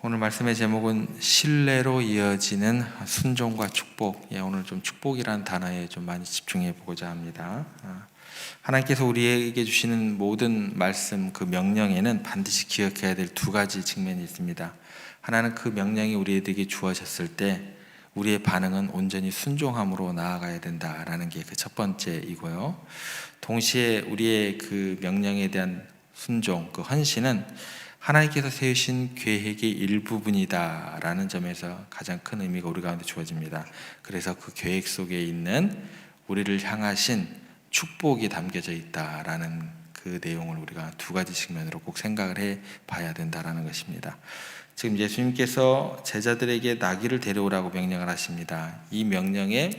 오늘 말씀의 제목은 신뢰로 이어지는 순종과 축복. 오늘 좀 축복이라는 단어에 좀 많이 집중해 보고자 합니다. 하나님께서 우리에게 주시는 모든 말씀, 그 명령에는 반드시 기억해야 될 두 가지 측면이 있습니다. 하나는 그 명령이 우리에게 주어졌을 때 우리의 반응은 온전히 순종함으로 나아가야 된다라는 게 그 첫 번째이고요. 동시에 우리의 그 명령에 대한 순종, 그 헌신은 하나님께서 세우신 계획의 일부분이다라는 점에서 가장 큰 의미가 우리 가운데 주어집니다. 그래서 그 계획 속에 있는 우리를 향하신 축복이 담겨져 있다라는 그 내용을 우리가 두 가지 측면으로 꼭 생각을 해 봐야 된다라는 것입니다. 지금 예수님께서 제자들에게 나귀를 데려오라고 명령을 하십니다. 이 명령에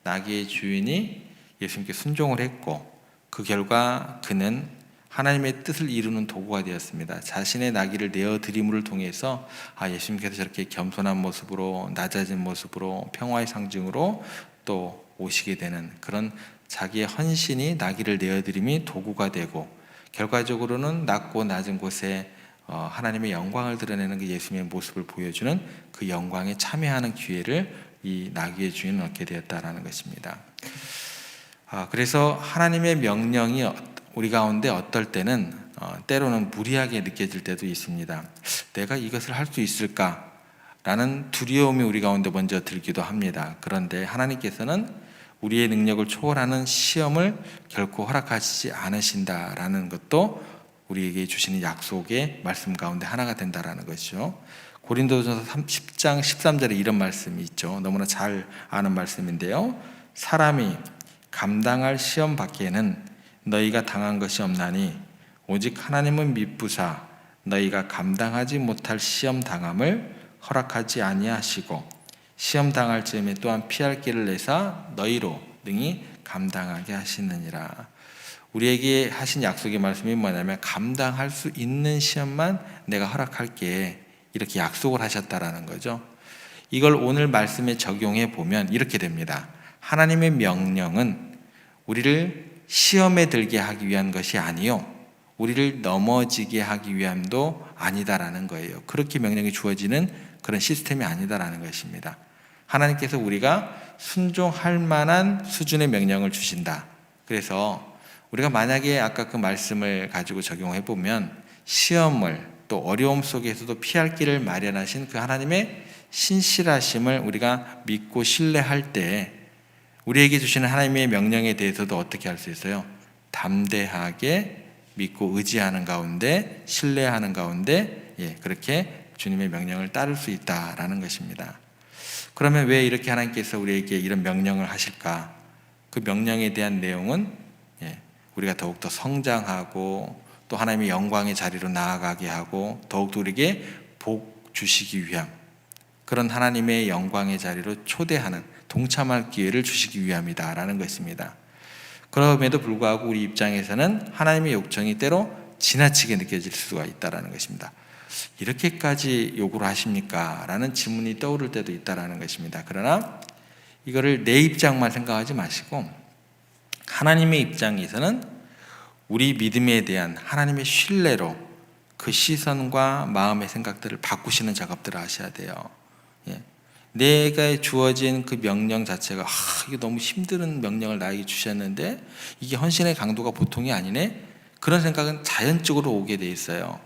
나귀의 주인이 예수님께 순종을 했고, 그 결과 그는 하나님의 뜻을 이루는 도구가 되었습니다. 자신의 나귀를 내어드림을 통해서 예수님께서 저렇게 겸손한 모습으로, 낮아진 모습으로, 평화의 상징으로 또 오시게 되는 그런 자기의 헌신이 나귀를 내어드림이 도구가 되고, 결과적으로는 낮고 낮은 곳에 하나님의 영광을 드러내는 그 예수님의 모습을 보여주는 그 영광에 참여하는 기회를 이 나귀의 주인은 얻게 되었다라는 것입니다. 그래서 하나님의 명령이 우리 가운데 어떨 때는 때로는 무리하게 느껴질 때도 있습니다. 내가 이것을 할 수 있을까라는 두려움이 우리 가운데 먼저 들기도 합니다. 그런데 하나님께서는 우리의 능력을 초월하는 시험을 결코 허락하시지 않으신다라는 것도 우리에게 주시는 약속의 말씀 가운데 하나가 된다라는 것이죠. 고린도전서 10장 13절에 이런 말씀이 있죠. 너무나 잘 아는 말씀인데요. 사람이 감당할 시험 밖에는 너희가 당한 것이 없나니 오직 하나님은 미쁘사 너희가 감당하지 못할 시험 당함을 허락하지 아니하시고 시험 당할 즈음에 또한 피할 길을 내사 너희로 능히 감당하게 하시느니라. 우리에게 하신 약속의 말씀이 뭐냐면 감당할 수 있는 시험만 내가 허락할게, 이렇게 약속을 하셨다라는 거죠. 이걸 오늘 말씀에 적용해 보면 이렇게 됩니다. 하나님의 명령은 우리를 시험에 들게 하기 위한 것이 아니요, 우리를 넘어지게 하기 위함도 아니다라는 거예요. 그렇게 명령이 주어지는 그런 시스템이 아니다라는 것입니다. 하나님께서 우리가 순종할 만한 수준의 명령을 주신다. 그래서 우리가 만약에 아까 그 말씀을 가지고 적용해 보면 시험을 또 어려움 속에서도 피할 길을 마련하신 그 하나님의 신실하심을 우리가 믿고 신뢰할 때 우리에게 주시는 하나님의 명령에 대해서도 어떻게 할 수 있어요? 담대하게 믿고 의지하는 가운데, 신뢰하는 가운데 그렇게 주님의 명령을 따를 수 있다라는 것입니다. 그러면 왜 이렇게 하나님께서 우리에게 이런 명령을 하실까? 그 명령에 대한 내용은 우리가 더욱더 성장하고 또 하나님의 영광의 자리로 나아가게 하고 더욱더 우리에게 복 주시기 위함, 그런 하나님의 영광의 자리로 초대하는, 동참할 기회를 주시기 위함이다라는 것입니다. 그럼에도 불구하고 우리 입장에서는 하나님의 요청이 때로 지나치게 느껴질 수가 있다라는 것입니다. 이렇게까지 요구를 하십니까? 라는 질문이 떠오를 때도 있다라는 것입니다. 그러나 이거를 내 입장만 생각하지 마시고 하나님의 입장에서는 우리 믿음에 대한 하나님의 신뢰로 그 시선과 마음의 생각들을 바꾸시는 작업들을 하셔야 돼요. 내가 주어진 그 명령 자체가 이게 너무 힘든 명령을 나에게 주셨는데 이게 헌신의 강도가 보통이 아니네? 그런 생각은 자연적으로 오게 돼 있어요.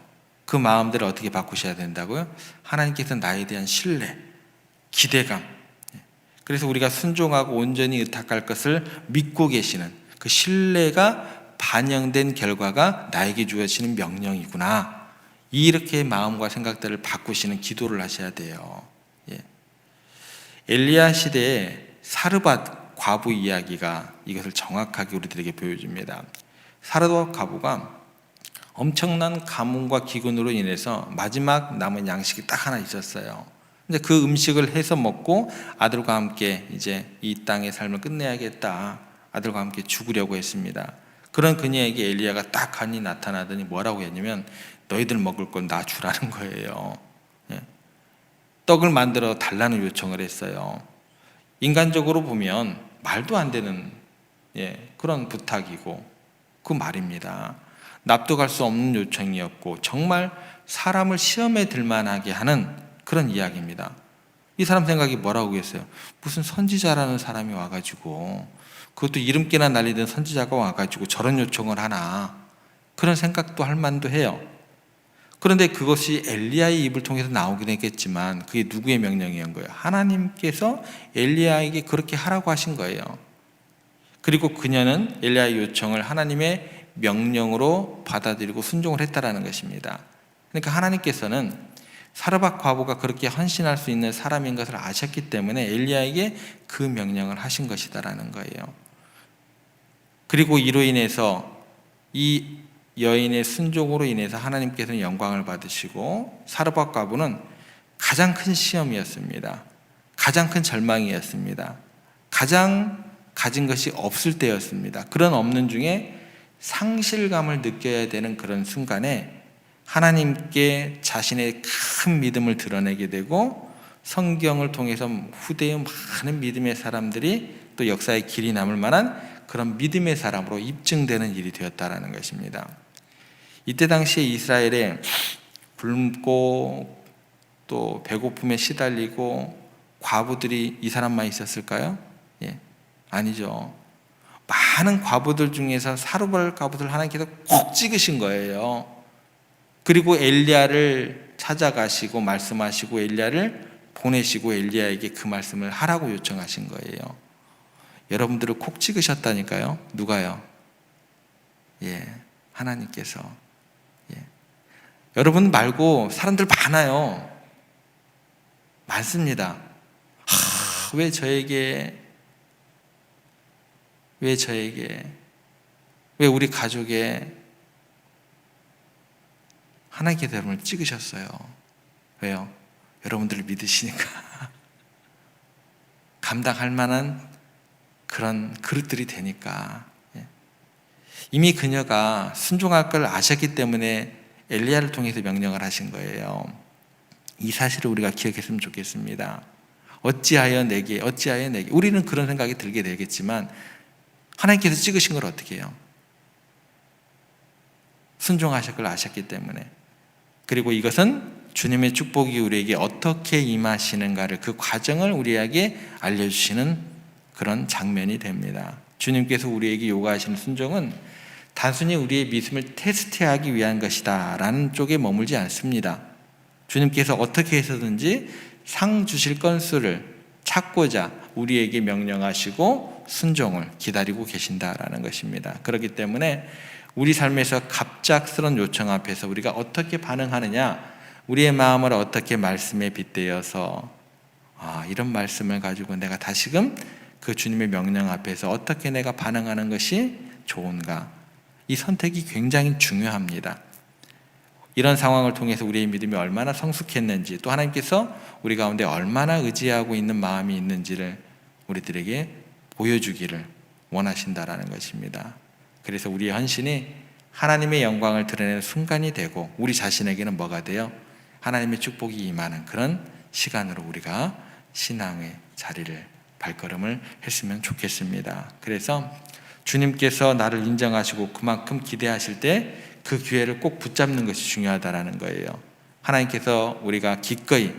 그 마음들을 어떻게 바꾸셔야 된다고요? 하나님께서 나에 대한 신뢰, 기대감, 그래서 우리가 순종하고 온전히 의탁할 것을 믿고 계시는 그 신뢰가 반영된 결과가 나에게 주어지는 명령이구나, 이렇게 마음과 생각들을 바꾸시는 기도를 하셔야 돼요. 엘리야 시대에 사르밧 과부 이야기가 이것을 정확하게 우리들에게 보여줍니다. 사르밧 과부가 엄청난 가뭄과 기근으로 인해서 마지막 남은 양식이 딱 하나 있었어요. 근데 그 음식을 해서 먹고 아들과 함께 이제 이 땅의 삶을 끝내야겠다, 아들과 함께 죽으려고 했습니다. 그런 그녀에게 엘리야가 딱 간이 나타나더니 뭐라고 했냐면 너희들 먹을 건 나 주라는 거예요. 떡을 만들어 달라는 요청을 했어요. 인간적으로 보면 말도 안 되는 그런 부탁이고 그 말입니다. 납득할 수 없는 요청이었고 정말 사람을 시험에 들만하게 하는 그런 이야기입니다. 이 사람 생각이 뭐라고 했어요? 무슨 선지자라는 사람이 와가지고, 그것도 이름께나 날리던 선지자가 와가지고 저런 요청을 하나, 그런 생각도 할 만도 해요. 그런데 그것이 엘리야의 입을 통해서 나오긴 했겠지만 그게 누구의 명령이었던 거예요? 하나님께서 엘리야에게 그렇게 하라고 하신 거예요. 그리고 그녀는 엘리야의 요청을 하나님의 명령으로 받아들이고 순종을 했다라는 것입니다. 그러니까 하나님께서는 사르밧 과부가 그렇게 헌신할 수 있는 사람인 것을 아셨기 때문에 엘리야에게 그 명령을 하신 것이다라는 거예요. 그리고 이로 인해서 이 여인의 순종으로 인해서 하나님께서는 영광을 받으시고 사르밧 과부는 가장 큰 시험이었습니다. 가장 큰 절망이었습니다. 가장 가진 것이 없을 때였습니다. 그런 없는 중에 상실감을 느껴야 되는 그런 순간에 하나님께 자신의 큰 믿음을 드러내게 되고 성경을 통해서 후대의 많은 믿음의 사람들이 또 역사의 길이 남을 만한 그런 믿음의 사람으로 입증되는 일이 되었다라는 것입니다. 이때 당시에 이스라엘에 굶고 또 배고픔에 시달리고 과부들이 이 사람만 있었을까요? 예, 아니죠. 많은 과부들 중에서 사르밧 과부들 하나님께서 꼭 찍으신 거예요. 그리고 엘리야를 찾아가시고 말씀하시고 엘리야를 보내시고 엘리야에게 그 말씀을 하라고 요청하신 거예요. 여러분들을 콕 찍으셨다니까요. 누가요? 예, 하나님께서. 예. 여러분 말고 사람들 많아요. 많습니다. 왜 저에게, 왜 우리 가족에 하나님께서 여러분을 찍으셨어요. 왜요? 여러분들을 믿으시니까. 감당할 만한 그런 그릇들이 되니까. 이미 그녀가 순종할 걸 아셨기 때문에 엘리야를 통해서 명령을 하신 거예요. 이 사실을 우리가 기억했으면 좋겠습니다. 어찌하여 내게. 우리는 그런 생각이 들게 되겠지만 하나님께서 찍으신 걸 어떻게 해요? 순종하실 걸 아셨기 때문에. 그리고 이것은 주님의 축복이 우리에게 어떻게 임하시는가를, 그 과정을 우리에게 알려주시는 그런 장면이 됩니다. 주님께서 우리에게 요구하시는 순종은 단순히 우리의 믿음을 테스트하기 위한 것이다 라는 쪽에 머물지 않습니다. 주님께서 어떻게 해서든지 상 주실 건수를 찾고자 우리에게 명령하시고 순종을 기다리고 계신다라는 것입니다. 그렇기 때문에 우리 삶에서 갑작스러운 요청 앞에서 우리가 어떻게 반응하느냐, 우리의 마음을 어떻게 말씀에 빗대어서 이런 말씀을 가지고 내가 다시금 그 주님의 명령 앞에서 어떻게 내가 반응하는 것이 좋은가, 이 선택이 굉장히 중요합니다. 이런 상황을 통해서 우리의 믿음이 얼마나 성숙했는지, 또 하나님께서 우리 가운데 얼마나 의지하고 있는 마음이 있는지를 우리들에게 보여주기를 원하신다라는 것입니다. 그래서 우리의 헌신이 하나님의 영광을 드러내는 순간이 되고 우리 자신에게는 뭐가 돼요? 하나님의 축복이 임하는 그런 시간으로 우리가 신앙의 자리를, 발걸음을 했으면 좋겠습니다. 그래서 주님께서 나를 인정하시고 그만큼 기대하실 때 그 기회를 꼭 붙잡는 것이 중요하다는 거예요. 하나님께서 우리가 기꺼이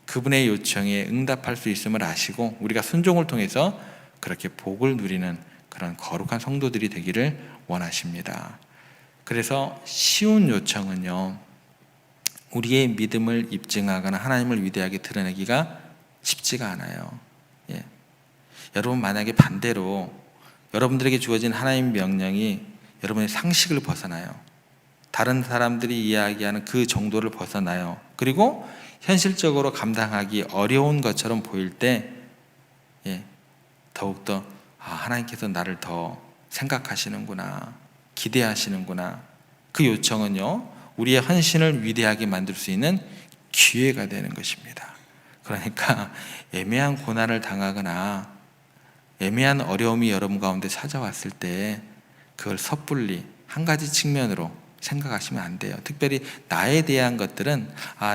그분의 요청에 응답할 수 있음을 아시고 우리가 순종을 통해서 그렇게 복을 누리는 그런 거룩한 성도들이 되기를 원하십니다. 그래서 쉬운 요청은요, 우리의 믿음을 입증하거나 하나님을 위대하게 드러내기가 쉽지가 않아요. 예. 여러분 만약에 반대로 여러분들에게 주어진 하나님의 명령이 여러분의 상식을 벗어나요. 다른 사람들이 이야기하는 그 정도를 벗어나요. 그리고 현실적으로 감당하기 어려운 것처럼 보일 때 더욱더 하나님께서 나를 더 생각하시는구나, 기대하시는구나. 그 요청은요, 우리의 헌신을 위대하게 만들 수 있는 기회가 되는 것입니다. 그러니까 애매한 고난을 당하거나 애매한 어려움이 여러분 가운데 찾아왔을 때 그걸 섣불리 한 가지 측면으로 생각하시면 안 돼요. 특별히 나에 대한 것들은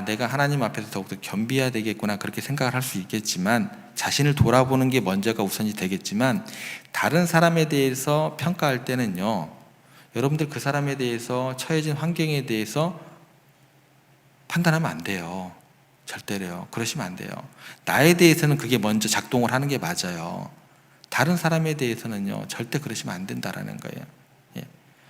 내가 하나님 앞에서 더욱더 겸비해야 되겠구나, 그렇게 생각을 할 수 있겠지만, 자신을 돌아보는 게 먼저가 우선이 되겠지만, 다른 사람에 대해서 평가할 때는요, 여러분들 그 사람에 대해서, 처해진 환경에 대해서 판단하면 안 돼요. 절대로요. 그러시면 안 돼요. 나에 대해서는 그게 먼저 작동을 하는 게 맞아요. 다른 사람에 대해서는요, 절대 그러시면 안 된다라는 거예요. 예.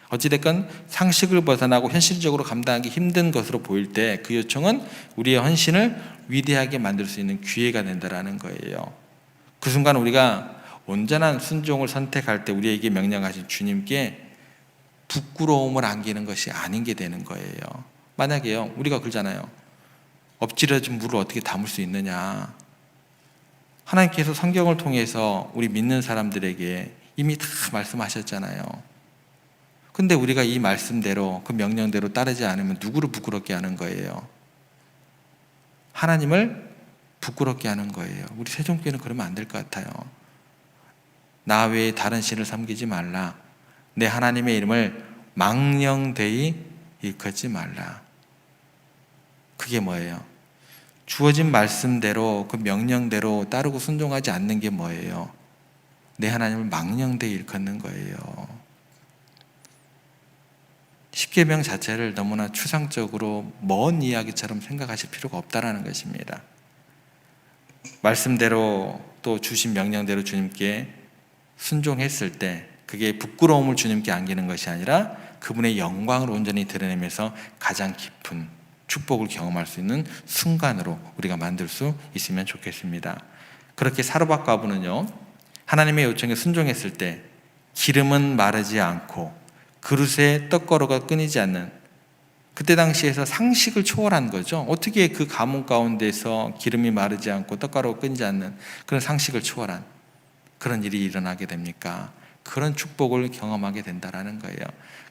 어찌됐건 상식을 벗어나고 현실적으로 감당하기 힘든 것으로 보일 때 그 요청은 우리의 헌신을 위대하게 만들 수 있는 기회가 된다라는 거예요. 그 순간 우리가 온전한 순종을 선택할 때 우리에게 명령하신 주님께 부끄러움을 안기는 것이 아닌 게 되는 거예요. 만약에요, 우리가 그러잖아요. 엎질러진 물을 어떻게 담을 수 있느냐. 하나님께서 성경을 통해서 우리 믿는 사람들에게 이미 다 말씀하셨잖아요. 근데 우리가 이 말씀대로, 그 명령대로 따르지 않으면 누구를 부끄럽게 하는 거예요? 하나님을 부끄럽게 하는 거예요. 우리 세종교회는 그러면 안 될 것 같아요. 나 외에 다른 신을 섬기지 말라. 내 하나님의 이름을 망령되이 일컫지 말라. 그게 뭐예요? 주어진 말씀대로, 그 명령대로 따르고 순종하지 않는 게 뭐예요? 내 하나님을 망령되이 일컫는 거예요. 십계명 자체를 너무나 추상적으로 먼 이야기처럼 생각하실 필요가 없다라는 것입니다. 말씀대로 또 주신 명령대로 주님께 순종했을 때 그게 부끄러움을 주님께 안기는 것이 아니라 그분의 영광을 온전히 드러내면서 가장 깊은 축복을 경험할 수 있는 순간으로 우리가 만들 수 있으면 좋겠습니다. 그렇게 사르밧 과부는요, 하나님의 요청에 순종했을 때 기름은 마르지 않고 그릇에 떡가루가 끊이지 않는, 그때 당시에서 상식을 초월한 거죠. 어떻게 그 가뭄 가운데서 기름이 마르지 않고 떡가루가 끊이지 않는 그런 상식을 초월한 그런 일이 일어나게 됩니까? 그런 축복을 경험하게 된다라는 거예요.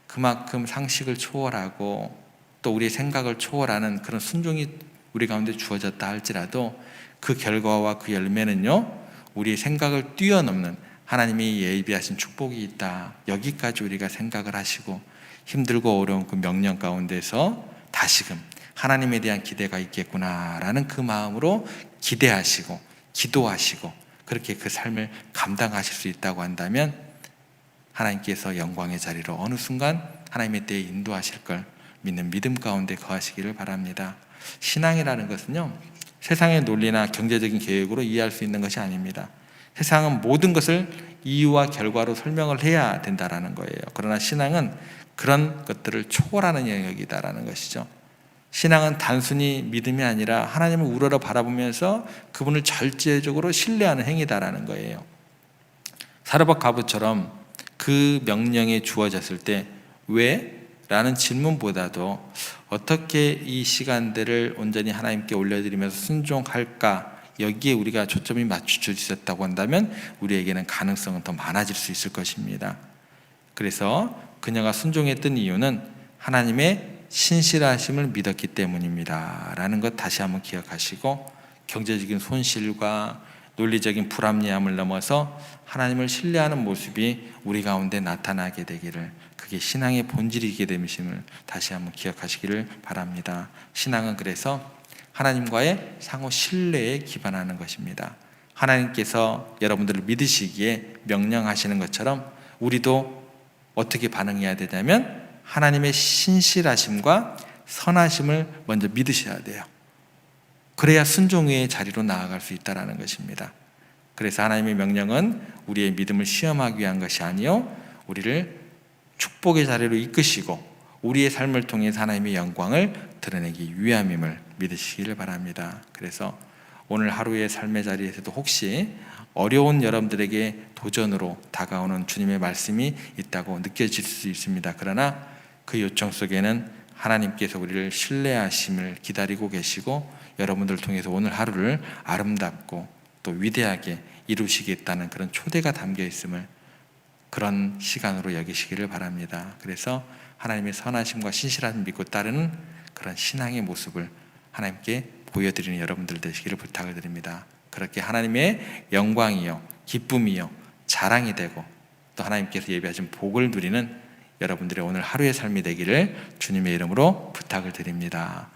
그만큼 상식을 초월하고 또 우리의 생각을 초월하는 그런 순종이 우리 가운데 주어졌다 할지라도 그 결과와 그 열매는요, 우리의 생각을 뛰어넘는 하나님이 예비하신 축복이 있다. 여기까지 우리가 생각을 하시고 힘들고 어려운 그 명령 가운데서 다시금 하나님에 대한 기대가 있겠구나라는 그 마음으로 기대하시고 기도하시고 그렇게 그 삶을 감당하실 수 있다고 한다면 하나님께서 영광의 자리로 어느 순간 하나님의 때에 인도하실 걸 믿는 믿음 가운데 거하시기를 바랍니다. 신앙이라는 것은요, 세상의 논리나 경제적인 계획으로 이해할 수 있는 것이 아닙니다. 세상은 모든 것을 이유와 결과로 설명을 해야 된다라는 거예요. 그러나 신앙은 그런 것들을 초월하는 영역이다라는 것이죠. 신앙은 단순히 믿음이 아니라 하나님을 우러러 바라보면서 그분을 절제적으로 신뢰하는 행위다라는 거예요. 사르밧 과부처럼 그 명령이 주어졌을 때 왜? 라는 질문보다도 어떻게 이 시간들을 온전히 하나님께 올려드리면서 순종할까, 여기에 우리가 초점이 맞춰져 있었다고 한다면 우리에게는 가능성은 더 많아질 수 있을 것입니다. 그래서 그녀가 순종했던 이유는 하나님의 신실하심을 믿었기 때문입니다 라는 것 다시 한번 기억하시고, 경제적인 손실과 논리적인 불합리함을 넘어서 하나님을 신뢰하는 모습이 우리 가운데 나타나게 되기를, 그게 신앙의 본질이게 됨을 다시 한번 기억하시기를 바랍니다. 신앙은 그래서 하나님과의 상호 신뢰에 기반하는 것입니다. 하나님께서 여러분들을 믿으시기에 명령하시는 것처럼 우리도 어떻게 반응해야 되냐면 하나님의 신실하심과 선하심을 먼저 믿으셔야 돼요. 그래야 순종의 자리로 나아갈 수 있다는 것입니다. 그래서 하나님의 명령은 우리의 믿음을 시험하기 위한 것이 아니요, 우리를 축복의 자리로 이끄시고 우리의 삶을 통해서 하나님의 영광을 드러내기 위함임을 믿으시기를 바랍니다. 그래서 오늘 하루의 삶의 자리에서도 혹시 어려운 여러분들에게 도전으로 다가오는 주님의 말씀이 있다고 느껴질 수 있습니다. 그러나 그 요청 속에는 하나님께서 우리를 신뢰하심을 기다리고 계시고 여러분들을 통해서 오늘 하루를 아름답고 또 위대하게 이루시겠다는 그런 초대가 담겨 있음을, 그런 시간으로 여기시기를 바랍니다. 그래서 하나님의 선하심과 신실함을 믿고 따르는 그런 신앙의 모습을 하나님께 보여드리는 여러분들 되시기를 부탁을 드립니다. 그렇게 하나님의 영광이요, 기쁨이요, 자랑이 되고 또 하나님께서 예비하신 복을 누리는 여러분들의 오늘 하루의 삶이 되기를 주님의 이름으로 부탁을 드립니다.